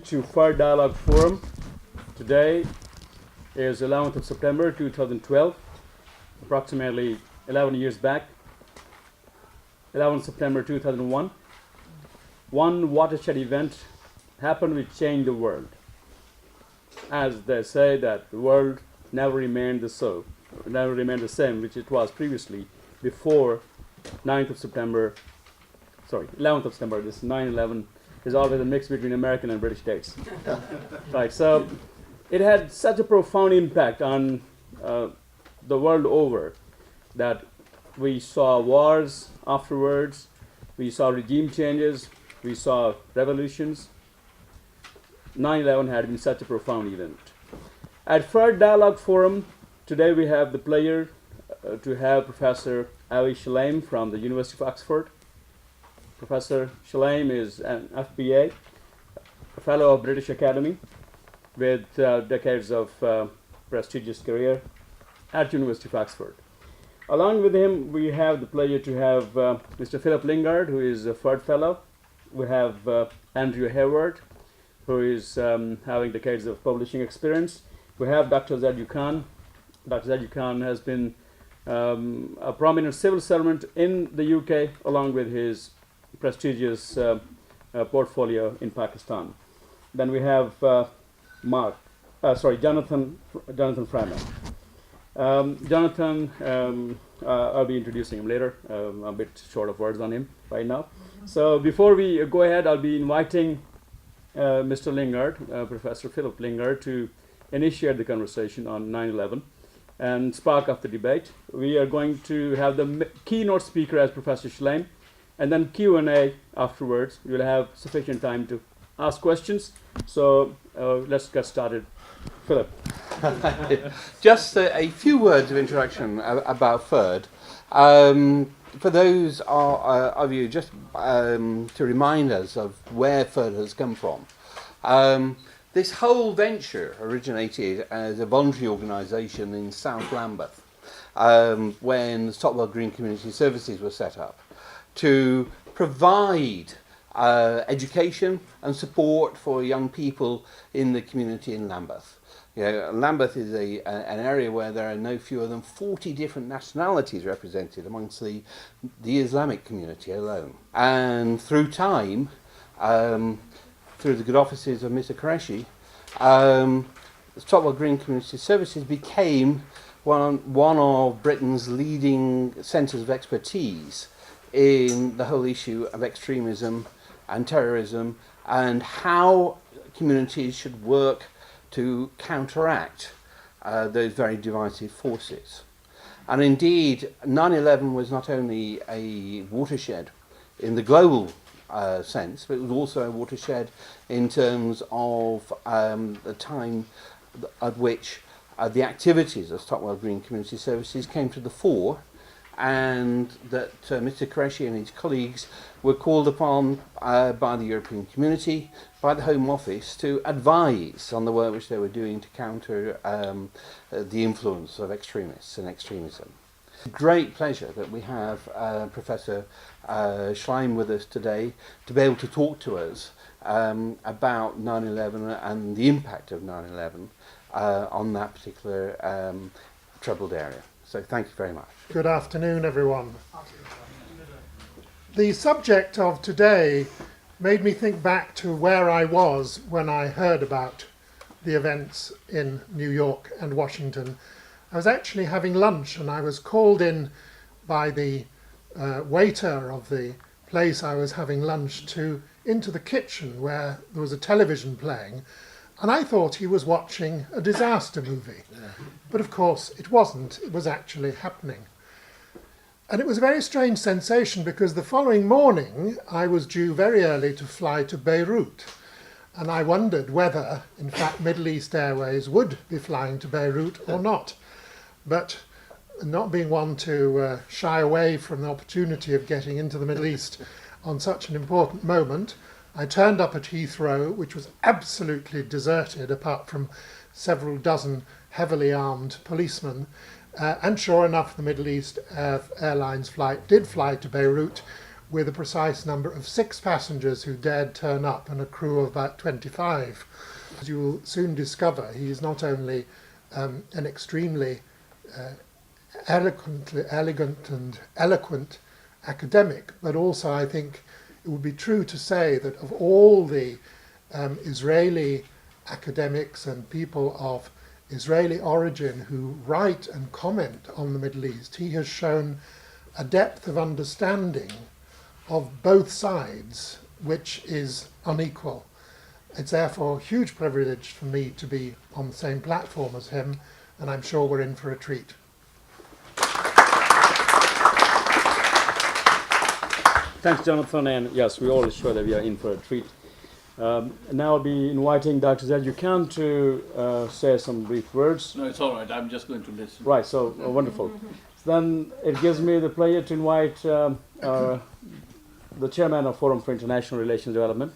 to FIRD Dialogue Forum. Today is 11th of September 2012, approximately 11 years back, 11th September 2001. One watershed event happened which changed the world. As they say that the world never remained the same, which it was previously before 11th of September. This 9/11 is always a mix between American and British dates. Right, so it had such a profound impact on the world over that we saw wars afterwards, we saw regime changes, we saw revolutions. 9/11 had been such a profound event. At FIRD Dialogue Forum, today we have the pleasure to have Professor Avi Shlaim from the University of Oxford. Professor Shlaim is an FBA, a fellow of British Academy, with decades of prestigious career at University of Oxford. Along with him, we have the pleasure to have Mr. Philip Lingard, who is a FIRD fellow. We have Andrew Hayward, who is having decades of publishing experience. We have Dr. Zaid Khan. Dr. Zaid Khan has been a prominent civil servant in the UK, along with his prestigious portfolio in Pakistan. Then we have Jonathan Fryman. Jonathan, I'll be introducing him later. I'm a bit short of words on him right now. So before we go ahead, I'll be inviting Mr. Lingard, Professor Philip Lingard, to initiate the conversation on 9/11 and spark off the debate. We are going to have the keynote speaker as Professor Shlaim, and then Q&A afterwards. We'll have sufficient time to ask questions. So let's get started. Philip. Just a few words of introduction about FIRD. For those of you, just to remind us of where FIRD has come from. This whole venture originated as a voluntary organisation in South Lambeth when the Stockwell Green Community Services were set up to provide education and support for young people in the community in Lambeth. You know, Lambeth is an area where there are no fewer than 40 different nationalities represented amongst the Islamic community alone. And through time, through the good offices of Mr. Qureshi, the Stockwell Green Community Services became one of Britain's leading centres of expertise in the whole issue of extremism and terrorism and how communities should work to counteract those very divisive forces. And indeed, 9/11 was not only a watershed in the global sense, but it was also a watershed in terms of the time at which the activities of Stockwell Green Community Services came to the fore, and that Mr. Qureshi and his colleagues were called upon by the European Community, by the Home Office, to advise on the work which they were doing to counter the influence of extremists and extremism. Great pleasure that we have Professor Shlaim with us today to be able to talk to us about 9/11 and the impact of 9/11 on that particular troubled area. So thank you very much. Good afternoon, everyone. The subject of today made me think back to where I was when I heard about the events in New York and Washington. I was actually having lunch and I was called in by the waiter of the place I was having lunch into the kitchen where there was a television playing, and I thought he was watching a disaster movie. But of course it wasn't, it was actually happening. And it was a very strange sensation because the following morning I was due very early to fly to Beirut. And I wondered whether, in fact, Middle East Airways would be flying to Beirut or not. But not being one to shy away from the opportunity of getting into the Middle East on such an important moment, I turned up at Heathrow, which was absolutely deserted apart from several dozen heavily armed policemen. And sure enough, the Middle East Airlines flight did fly to Beirut, with a precise number of 6 passengers who dared turn up and a crew of about 25. As you will soon discover, he is not only an extremely elegant and eloquent academic, but also I think it would be true to say that of all the Israeli academics and people of Israeli origin who write and comment on the Middle East, he has shown a depth of understanding of both sides which is unequal. It's therefore a huge privilege for me to be on the same platform as him, and I'm sure we're in for a treat. Thanks, Jonathan, and yes, we're all sure that we are in for a treat. Now I'll be inviting Dr. Zedjukan to say some brief words. No, it's all right. I'm just going to listen. Right, so wonderful. Then it gives me the pleasure to invite the chairman of Forum for International Relations Development,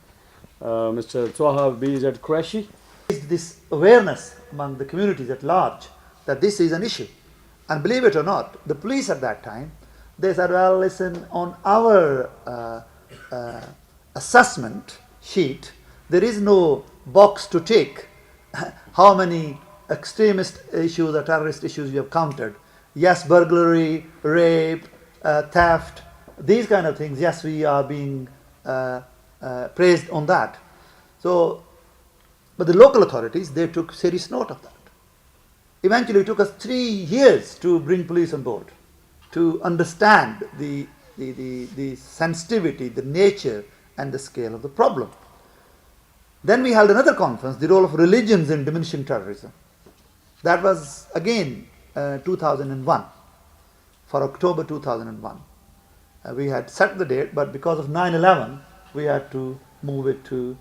Mr. Twaha B.Z. Qureshi. This awareness among the communities at large that this is an issue. And believe it or not, the police at that time, they said, well, listen, on our assessment sheet, there is no box to tick how many extremist issues or terrorist issues you have counted. Yes, burglary, rape, theft, these kind of things, yes, we are being praised on that. So, but the local authorities, they took serious note of that. Eventually it took us 3 years to bring police on board, to understand the sensitivity, the nature and the scale of the problem. Then we held another conference, the role of religions in diminishing terrorism. That was again 2001, for October 2001. We had set the date, but because of 9/11, we had to move it to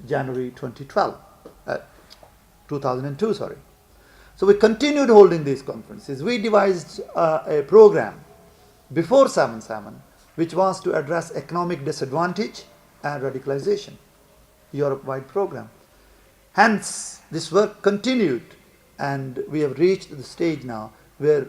January 2002, sorry. So we continued holding these conferences. We devised a program before 7/7, which was to address economic disadvantage and radicalization, Europe-wide program. Hence, this work continued, and we have reached the stage now where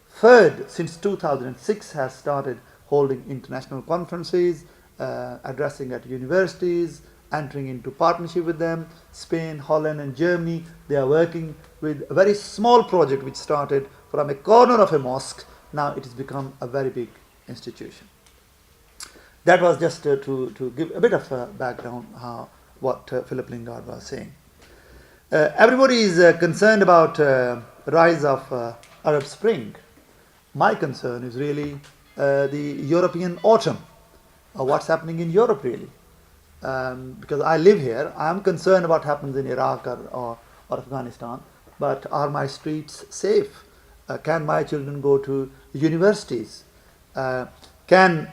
FIRD, since 2006, has started holding international conferences, addressing at universities, entering into partnership with them. Spain, Holland and Germany, they are working with a very small project which started from a corner of a mosque. Now it has become a very big institution. That was just to give a bit of a background what Philip Lingard was saying. Everybody is concerned about the rise of Arab Spring. My concern is really the European autumn, what's happening in Europe really. Because I live here, I am concerned about what happens in Iraq or Afghanistan, but are my streets safe? Can my children go to universities? Can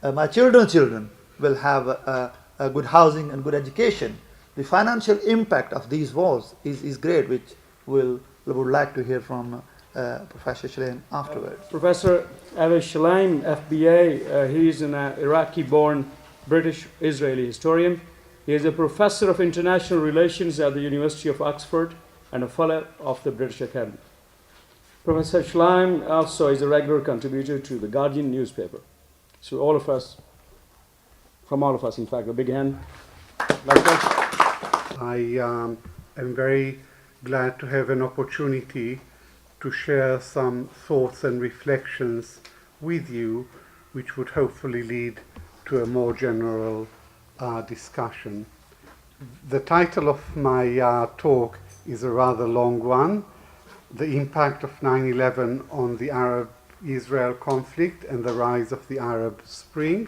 my children's children will have a good housing and good education? The financial impact of these wars is great, which we would like to hear from Professor Shalaim afterwards. Professor Avish Shalaim, FBA, he is an Iraqi-born British-Israeli historian. He is a professor of international relations at the University of Oxford and a fellow of the British Academy. Professor Shalaim also is a regular contributor to the Guardian newspaper. So from all of us, in fact, a big hand. I am very glad to have an opportunity to share some thoughts and reflections with you, which would hopefully lead to a more general discussion. The title of my talk is a rather long one, The Impact of 9/11 on the Arab-Israel Conflict and the Rise of the Arab Spring.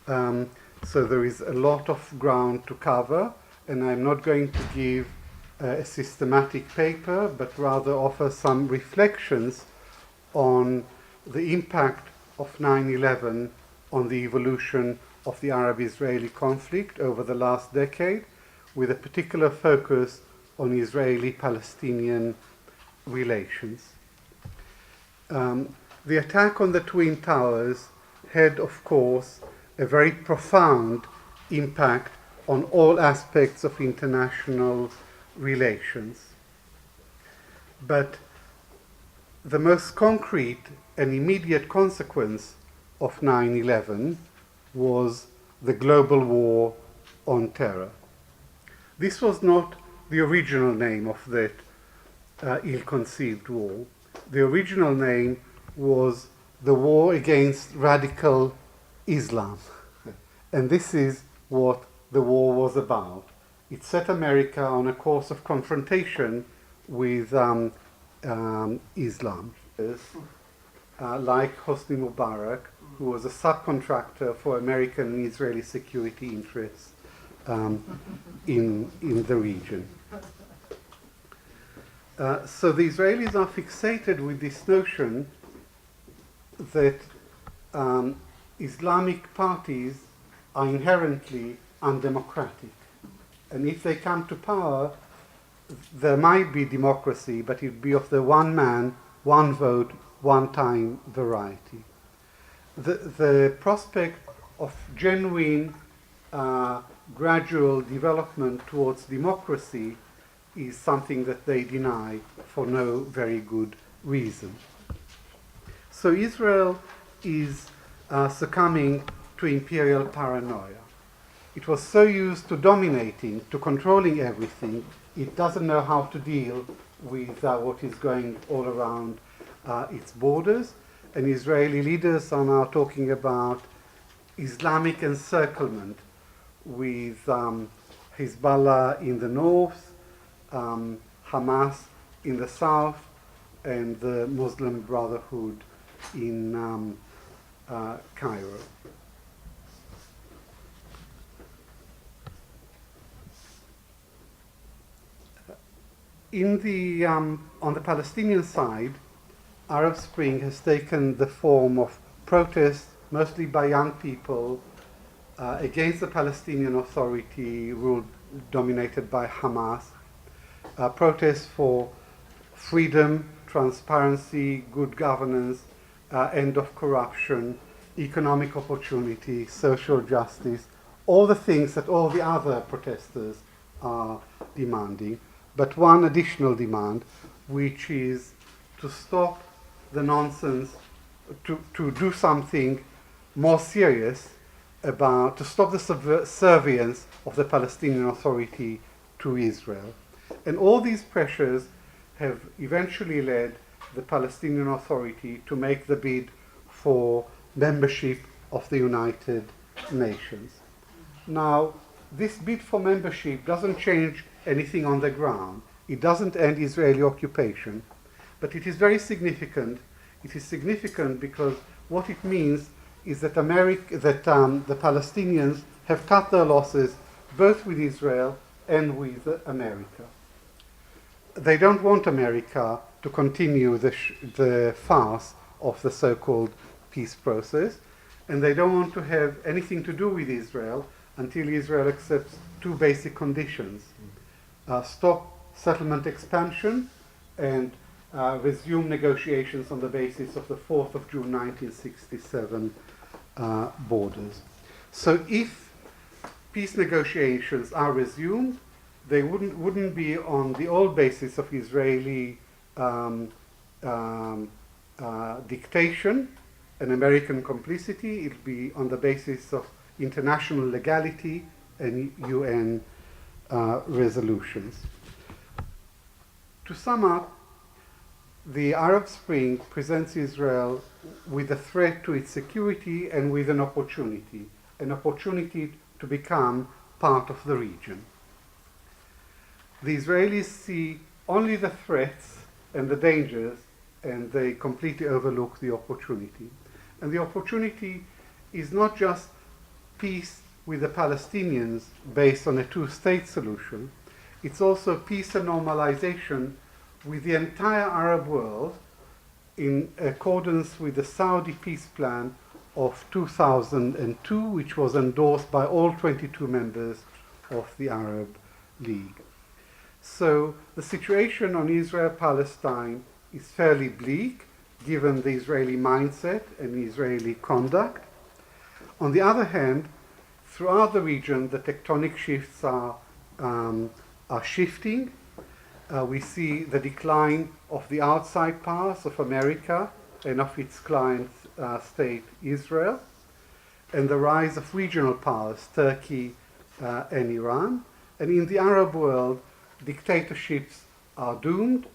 So there is a lot of ground to cover, and I'm not going to give a systematic paper, but rather offer some reflections on the impact of 9/11 on the evolution of the Arab-Israeli conflict over the last decade, with a particular focus on Israeli-Palestinian relations. The attack on the Twin Towers had, of course, a very profound impact on all aspects of international relations. But the most concrete and immediate consequence of 9/11 was the global war on terror. This was not the original name of that ill-conceived war. The original name was the war against radical Islam. And this is what the war was about. It set America on a course of confrontation with Islam. Like Hosni Mubarak, who was a subcontractor for American and Israeli security interests in the region. So the Israelis are fixated with this notion that Islamic parties are inherently undemocratic. And if they come to power, there might be democracy, but it would be of the one man, one vote, one time variety. The prospect of genuine gradual development towards democracy is something that they deny for no very good reason. So Israel is succumbing to imperial paranoia. It was so used to dominating, to controlling everything, it doesn't know how to deal with what is going all around its borders. And Israeli leaders are now talking about Islamic encirclement with Hezbollah in the north, Hamas in the south, and the Muslim Brotherhood in Cairo. On the Palestinian side, Arab Spring has taken the form of protest, mostly by young people, against the Palestinian Authority dominated by Hamas, protests for freedom, transparency, good governance, end of corruption, economic opportunity, social justice, all the things that all the other protesters are demanding, but one additional demand, which is to stop the nonsense, to do something more serious to stop the subservience of the Palestinian Authority to Israel. And all these pressures have eventually led the Palestinian Authority to make the bid for membership of the United Nations. Now, this bid for membership doesn't change anything on the ground. It doesn't end Israeli occupation, but it is very significant. It is significant because what it means is that the Palestinians have cut their losses both with Israel and with America. They don't want America to continue the farce of the so-called peace process, and they don't want to have anything to do with Israel until Israel accepts two basic conditions. Stop settlement expansion and resume negotiations on the basis of the 4th of June 1967 borders. So if peace negotiations are resumed, they wouldn't be on the old basis of Israeli dictation and American complicity. It'll be on the basis of international legality and UN resolutions. To sum up, the Arab Spring presents Israel with a threat to its security and with an opportunity to become part of the region. The Israelis see only the threats and the dangers, and they completely overlook the opportunity. And the opportunity is not just peace with the Palestinians based on a two-state solution, it's also peace and normalization with the entire Arab world in accordance with the Saudi peace plan of 2002, which was endorsed by all 22 members of the Arab League. So the situation on Israel-Palestine is fairly bleak, given the Israeli mindset and the Israeli conduct. On the other hand, throughout the region, the tectonic shifts are shifting. We see the decline of the outside powers of America and of its clients state Israel, and the rise of regional powers, Turkey and Iran. And in the Arab world, dictatorships are doomed,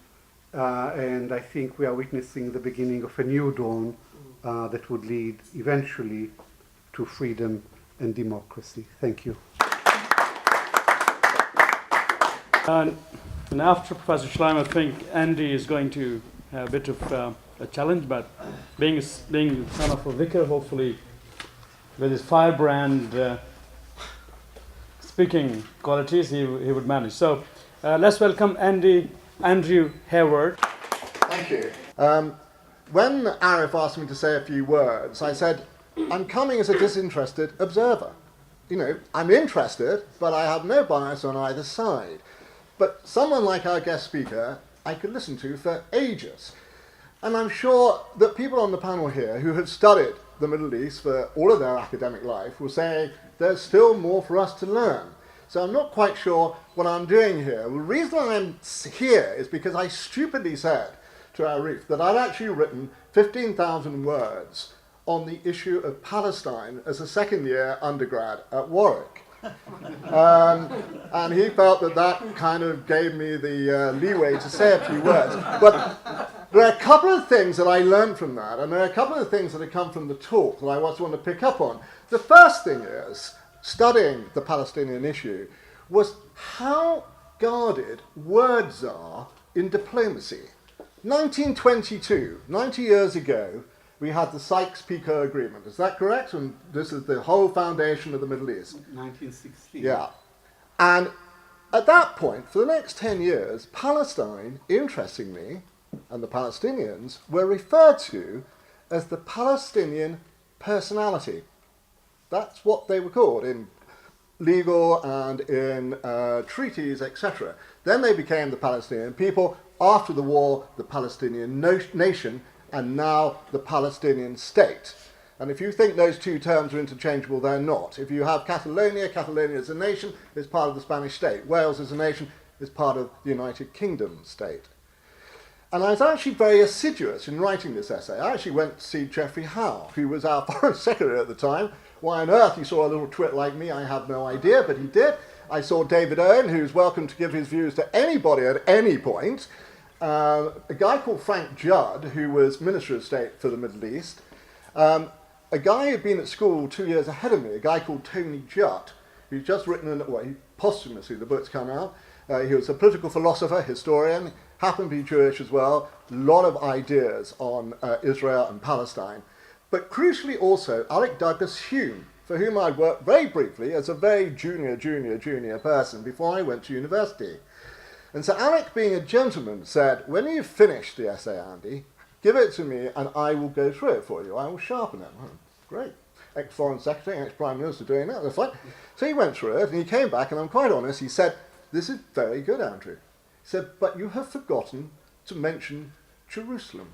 and I think we are witnessing the beginning of a new dawn that would lead eventually to freedom and democracy. Thank you. And after Professor Schleim, I think Andy is going to have a bit of a challenge, but being son of a vicar, hopefully with his firebrand speaking qualities, he would manage. So let's welcome Andrew Hayward. Thank you. When Arif asked me to say a few words, I said, I'm coming as a disinterested observer. You know, I'm interested, but I have no bias on either side. But someone like our guest speaker, I could listen to for ages. And I'm sure that people on the panel here who have studied the Middle East for all of their academic life will say there's still more for us to learn. So I'm not quite sure what I'm doing here. The reason I'm here is because I stupidly said to Arif that I'd actually written 15,000 words on the issue of Palestine as a second-year undergrad at Warwick. And he felt that kind of gave me the leeway to say a few words. But there are a couple of things that I learned from that, and there are a couple of things that have come from the talk that I also want to pick up on. The first thing is, studying the Palestinian issue, was how guarded words are in diplomacy. 1922, 90 years ago, we had the Sykes-Picot Agreement. Is that correct? And this is the whole foundation of the Middle East. 1916. Yeah. And at that point, for the next 10 years, Palestine, interestingly, and the Palestinians were referred to as the Palestinian personality. That's what they were called in legal and in treaties, etc. Then they became the Palestinian people. After the war, the Palestinian nation, and now the Palestinian state. And if you think those two terms are interchangeable, they're not. If you have Catalonia, Catalonia is a nation, is part of the Spanish state. Wales is a nation, is part of the United Kingdom state. And I was actually very assiduous in writing this essay. I actually went to see Geoffrey Howe, who was our foreign secretary at the time. Why on earth he saw a little twit like me, I have no idea, but he did. I saw David Owen, who's welcome to give his views to anybody at any point. A guy called Frank Judd, who was Minister of State for the Middle East. A guy who'd been at school 2 years ahead of me, a guy called Tony Judd, who's just written, posthumously, the book's come out. He was a political philosopher, historian, happened to be Jewish as well, a lot of ideas on Israel and Palestine. But crucially also, Alec Douglas Hume, for whom I'd worked very briefly as a very junior person before I went to university. And so Alec, being a gentleman, said, when you've finished the essay, Andy, give it to me and I will go through it for you. I will sharpen it. Oh, great. Ex-Foreign Secretary, ex-Prime Minister doing that, that's fine. So he went through it and he came back, and I'm quite honest, he said, this is very good, Andrew. He said, but you have forgotten to mention Jerusalem.